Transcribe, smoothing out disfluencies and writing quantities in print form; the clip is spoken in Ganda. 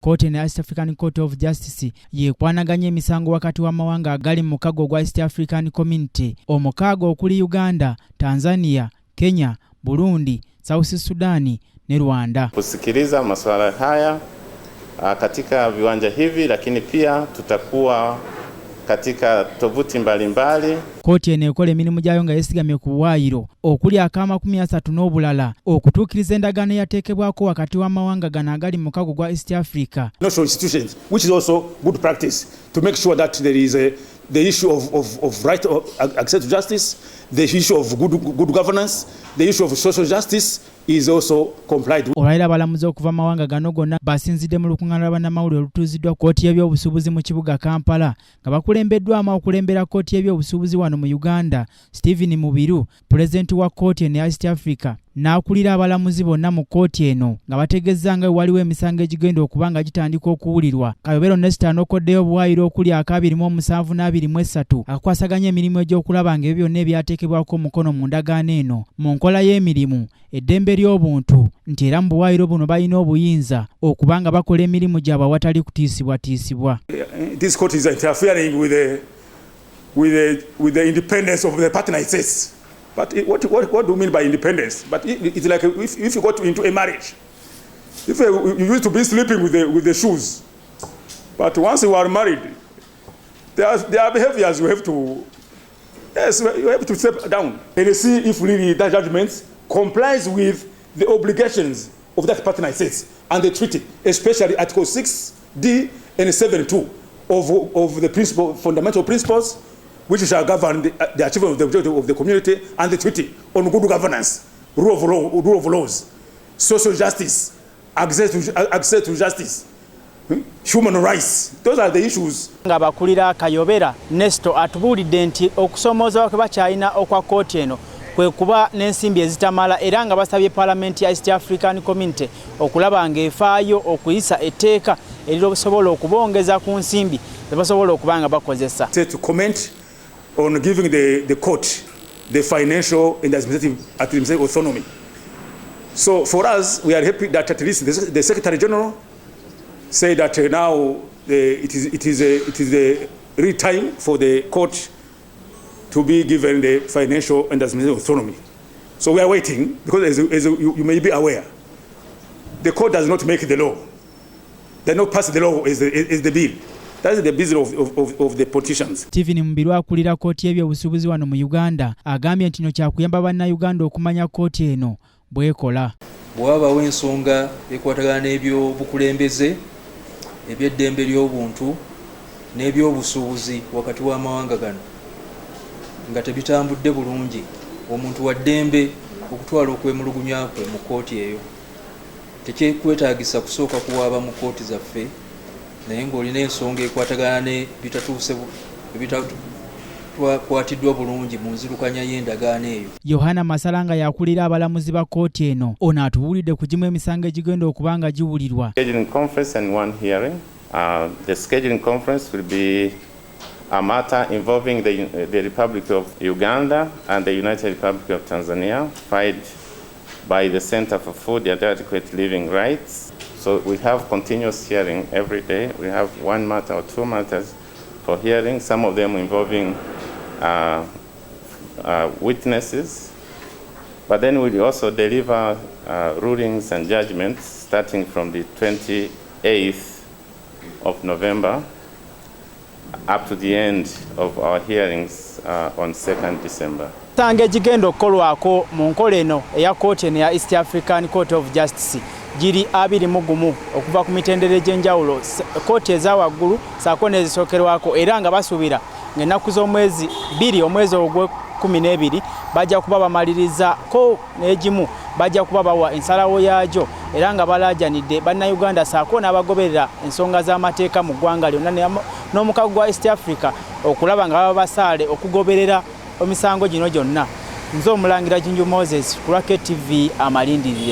Kkooti ne East African Court of Justice yekwanaganya emisango wakati wa mawanga agali mukago gwa East African Community, omukago okuli Uganda, Tanzania, Kenya, Burundi, South Sudani ne Rwanda. Kusikiliza masuala haya katika viwanja hivi, lakini pia tutakuwa katika tovuti mbalimbali. Kkooti enekola emirimu gyayo nga yesigamye ku bwayiro okuli akama 30 n'obulala okutuukiriza endagaano yateekebwako wakati w'amawanga gano agali mukago gwa East Africa. National institutions, which is also good practice to make sure that there is the issue of right of access to justice, the issue of good governance, the issue of social justice is also complied with. Olwalira abalamuzi okuva mawanga gano gonna basinzidde mu lukuŋŋaana lwa bannamawulire olutuuziddwa kkooti y'ebyobusuubuzi mu kibuga Kampala nga bakulembeddwamu okulembera kkooti y'ebyobusuubuzi wano mu Uganda, Stephen Mubiru, pulezidenti wa kkooti eno East Africa, n'akulira abalamuzi bonna mu kkooti eno nga bategeeza nga waliwo emisango egigenda okuba nga gitandika okuwulirwa. Kayobera Nesto anokoddeyo obuwayiro okuli aka-27 n'23 akakwasaganya emirimu egy'okulaba nga ebyo byonna ebyateekebwako omukono mu ndagaano eno mu nkola y'emirimu, eddembe ly'obuntu, nti era mu buwayiro buno balina obuyinza okuba nga bakola emirimu gyabwe awatali kutiisibwatiisibwa. This court is interfering with the independence of the partner states. But what do you mean by independence? But it's like if you got into a marriage, if you used to be sleeping with the shoes, but once you are married, there are behaviors you have to step down and see if really that judgment complies with the obligations of that partner states and the treaty, especially Article 6D and 7.2 of the fundamental principles which shall govern the achievement of the objective of the community, and the treaty on good governance, rule of laws, social justice, access to justice, human rights. Those are the issues. Abakulira Kayobera Nesto atubulidde nti okusomooza kwe bakyalina okwa kkooti eno kwe kuba n'ensimbi ezitamala, era nga basabye Parliament ya East African Community okulaba ng'efaayo okuyisa etteeka erisobola okubongeza ku nsimbi ze basobola okuba nga bakozesa. To comment on giving the court the financial and administrative autonomy. So for us, we are happy that at least the Secretary General said that now it is a real time for the court to be given the financial and administrative autonomy. So we are waiting, because as you may be aware, the court does not make the law. They don't pass the law is the bill. That is the business of the politicians. Stephen Mubiru akulira kkooti y'ebyobusuubuzi wano mu Uganda agambye nti kino kyakuyamba bannayuganda okumanya kkooti eno bw'ekola. Bw'wabaawo ensonga ekwatagana n'ebyobukulembeze, eby'eddembe ly'obuntu n'ebyobusuubuzi wakati w'amawanga gano nga tebitambudde bulungi, omuntu wa ddembe okutwala okwemulugunya kwe mu kkooti eyo tekyekwetaagisa kusooka kuwaaba mu kkooti zaffe, naye ng'olina ensonga ekwatagana ne bitatukwatiddwa bulungi mu nzirukanya y'endagaano eyo. Yohana Masalanga yakulira abalamuzi ba kkooti eno ono atubulidde ku gimu emisango egigenda okuba nga giwulirwa. Scheduling conference and one hearing. The scheduling conference will be a matter involving the Republic of Uganda and the United Republic of Tanzania, filed by the Center for Food and Adequate Living Rights. So we have continuous hearing every day. We have one matter or two matters for hearing, some of them involving witnesses. But then we also deliver rulings and judgments starting from the 28th of November up to the end of our hearings on 2nd December. Tange jigendo okukolwako mu nkola eno eya kkooti eno ya East African Court of Justice giri 21 okuva ku mitendera egy'enjawulo, kkooti eza waggulu saako n'ezisookerwako, era nga basuubira ng'ennaku z'omwezi 2 omwezi ogw'12 bajja kuba bamalirizaako n'egimu bajja kuba bawa ensalawo yaagyo, era nga balaajanidde bannayuganda saako n'abagoberera ensonga z'amateeka mu ggwanga lyonna n'omukago gwa East Africa okulaba nga baba basaale okugoberera emisango gino gyonna. Nze Omulangira Jinju Moses ku Kkooti TV amalindirire.